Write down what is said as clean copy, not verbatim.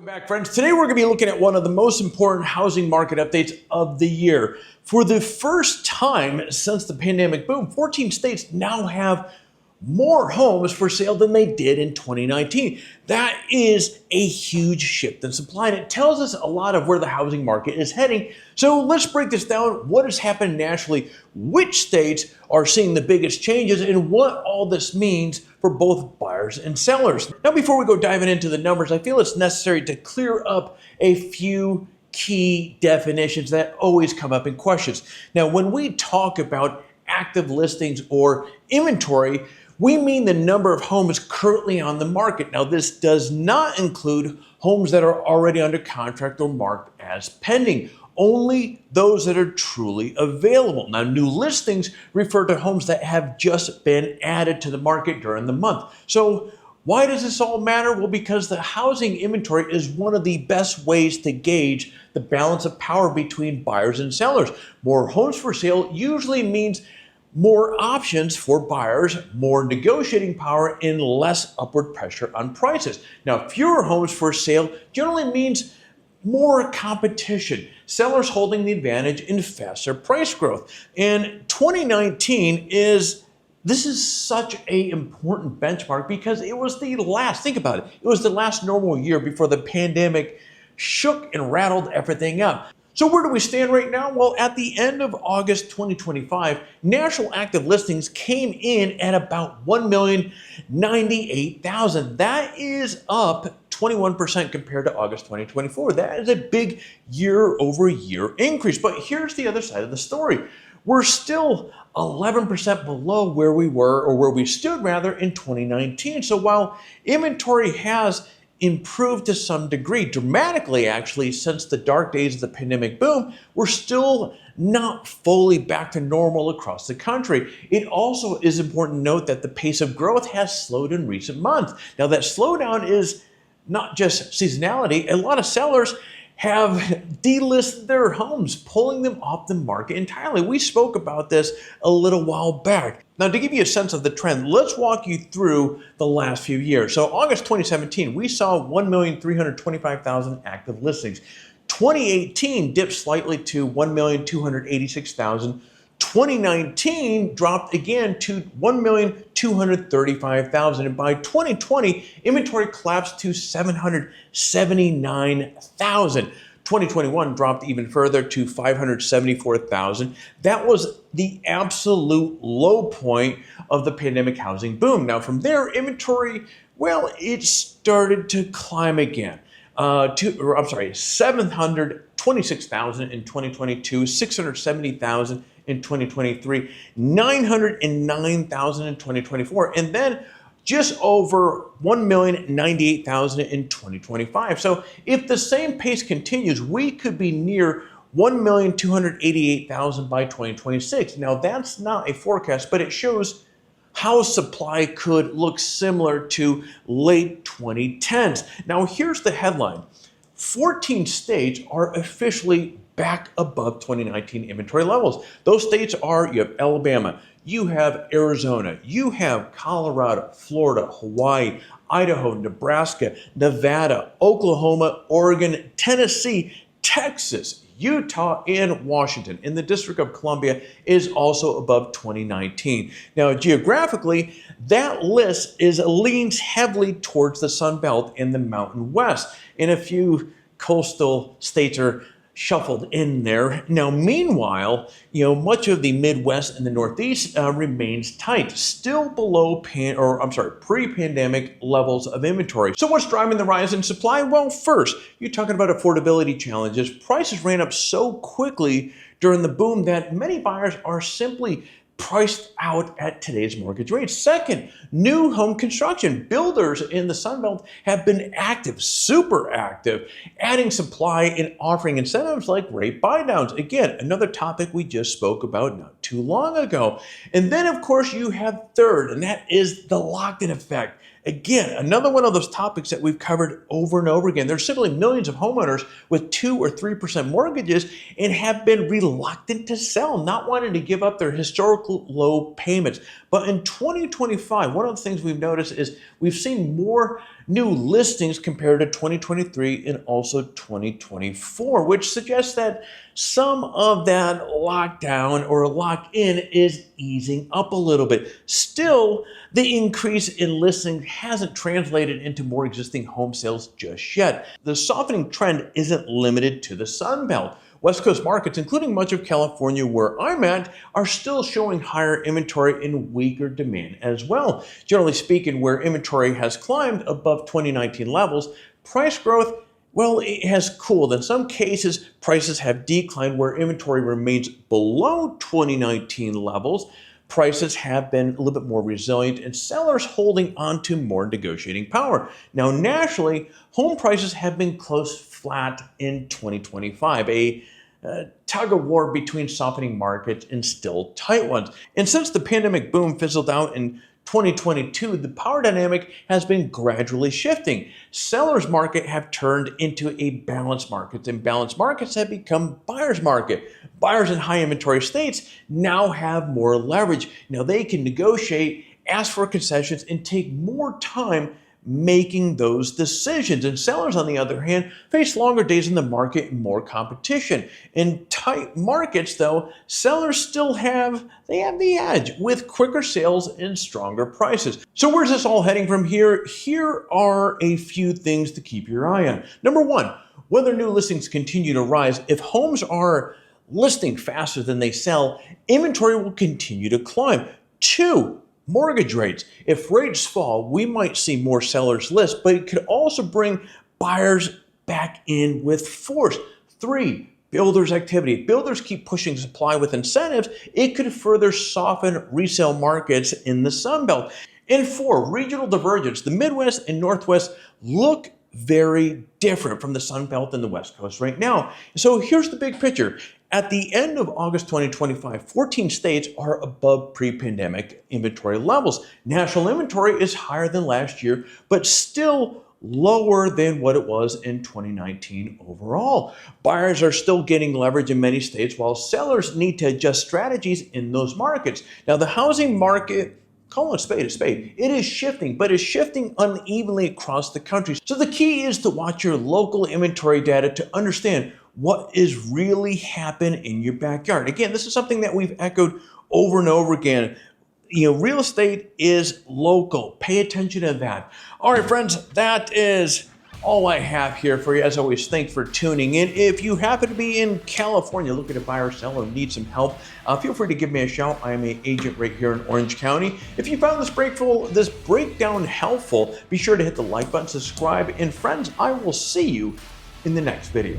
Welcome back, friends. Today we're going to be looking at one of the most important housing market updates of the year. For the first time since the pandemic boom, 14 states now have more homes for sale than they did in 2019. That is a huge shift in supply, and it tells us a lot of where the housing market is heading. So let's break this down. What has happened nationally? Which states are seeing the biggest changes, and what all this means for both buyers and sellers? Now, before we go diving into the numbers, I feel it's necessary to clear up a few key definitions that always come up in questions. Now, when we talk about active listings or inventory, we mean the number of homes currently on the market. Now, this does not include homes that are already under contract or marked as pending, only those that are truly available. Now, new listings refer to homes that have just been added to the market during the month. So why does this all matter? Well, because the housing inventory is one of the best ways to gauge the balance of power between buyers and sellers. More homes for sale usually means more options for buyers, more negotiating power, and less upward pressure on prices. Now, fewer homes for sale generally means more competition, sellers holding the advantage and faster price growth. And 2019 is such an important benchmark because it was the last, think about it, it was the last normal year before the pandemic shook and rattled everything up. So where do we stand right now? Well, at the end of August 2025, national active listings came in at about 1,098,000. That is up 21% compared to August 2024. That is a big year-over-year increase. But here's the other side of the story. We're still 11% below where we were, or where we stood rather, in 2019. So while inventory has improved to some degree, dramatically actually, since the dark days of the pandemic boom, we're still not fully back to normal across the country. It also is important to note that the pace of growth has slowed in recent months. Now, that slowdown is not just seasonality. A lot of sellers have delisted their homes, pulling them off the market entirely. We spoke about this a little while back. Now, to give you a sense of the trend, let's walk you through the last few years. So August 2017, we saw 1,325,000 active listings. 2018 dipped slightly to 1,286,000. 2019 dropped again to 1,235,000. And by 2020, inventory collapsed to 779,000. 2021 dropped even further to 574,000. That was the absolute low point of the pandemic housing boom. Now, from there, inventory, well, it started to climb again. 726,000 in 2022, 670,000 in 2023, 909,000 in 2024, and then just over 1,098,000 in 2025. So if the same pace continues, we could be near 1,288,000 by 2026. Now, that's not a forecast, but it shows how supply could look similar to late 2010s. Now, here's the headline. 14 states are officially back above 2019 inventory levels. Those states are, you have Alabama, you have Arizona, you have Colorado, Florida, Hawaii, Idaho, Nebraska, Nevada, Oklahoma, Oregon, Tennessee, Texas, Utah, and Washington. And the District of Columbia is also above 2019. Now, geographically, that list leans heavily towards the Sun Belt and the Mountain West, and a few coastal states are shuffled in there. Now, meanwhile, much of the Midwest and the Northeast remains tight, still below pre-pandemic levels of inventory. So what's driving the rise in supply? Well, first, you're talking about affordability challenges. Prices ran up so quickly during the boom that many buyers are simply priced out at today's mortgage rates. Second, new home construction. Builders in the Sun Belt have been active, super active, adding supply and offering incentives like rate buydowns. Again, another topic we just spoke about not too long ago. And then, of course, you have third, and that is the locked-in effect. Again, another one of those topics that we've covered over and over again. There's simply millions of homeowners with 2 or 3% mortgages and have been reluctant to sell, not wanting to give up their historical low payments. But in 2025, one of the things we've noticed is we've seen more new listings compared to 2023 and also 2024, which suggests that some of that lockdown or lock-in is easing up a little bit. Still, the increase in listings hasn't translated into more existing home sales just yet. The softening trend isn't limited to the Sun Belt. West Coast markets, including much of California where I'm at, are still showing higher inventory and weaker demand as well. Generally speaking, where inventory has climbed above 2019 levels, price growth, well, it has cooled. In some cases, prices have declined where inventory remains below 2019 levels. Prices have been a little bit more resilient and sellers holding on to more negotiating power. Now, nationally, home prices have been close flat in 2025, a tug of war between softening markets and still tight ones. And since the pandemic boom fizzled out in 2022, the power dynamic has been gradually shifting. Sellers' market have turned into a balanced market, and balanced markets have become buyers' market. Buyers in high inventory states now have more leverage. Now they can negotiate, ask for concessions, and take more time making those decisions. And sellers, on the other hand, face longer days in the market and more competition. In tight markets, though, sellers still have the edge with quicker sales and stronger prices. So where's this all heading from here? Here are a few things to keep your eye on. Number one, whether new listings continue to rise. If homes are listing faster than they sell, inventory will continue to climb. Two, mortgage rates. If rates fall, we might see more sellers list, but it could also bring buyers back in with force. Three, builders activity. If builders keep pushing supply with incentives, it could further soften resale markets in the Sun Belt. And four, regional divergence. The Midwest and Northwest look very different from the Sun Belt and the West Coast right now. So here's the big picture. At the end of August 2025, 14 states are above pre-pandemic inventory levels. National inventory is higher than last year, but still lower than what it was in 2019 overall. Buyers are still getting leverage in many states, while sellers need to adjust strategies in those markets. Now, the housing market, call it a spade. It is shifting, but it's shifting unevenly across the country. So the key is to watch your local inventory data to understand what is really happening in your backyard. Again, this is something that we've echoed over and over again. Real estate is local. Pay attention to that. All right, friends, that is all I have here for you. As always, thanks for tuning in. If you happen to be in California looking to buy or sell or need some help, feel free to give me a shout. I am an agent right here in Orange County. If you found this breakdown helpful, be sure to hit the like button, subscribe, and friends, I will see you in the next video.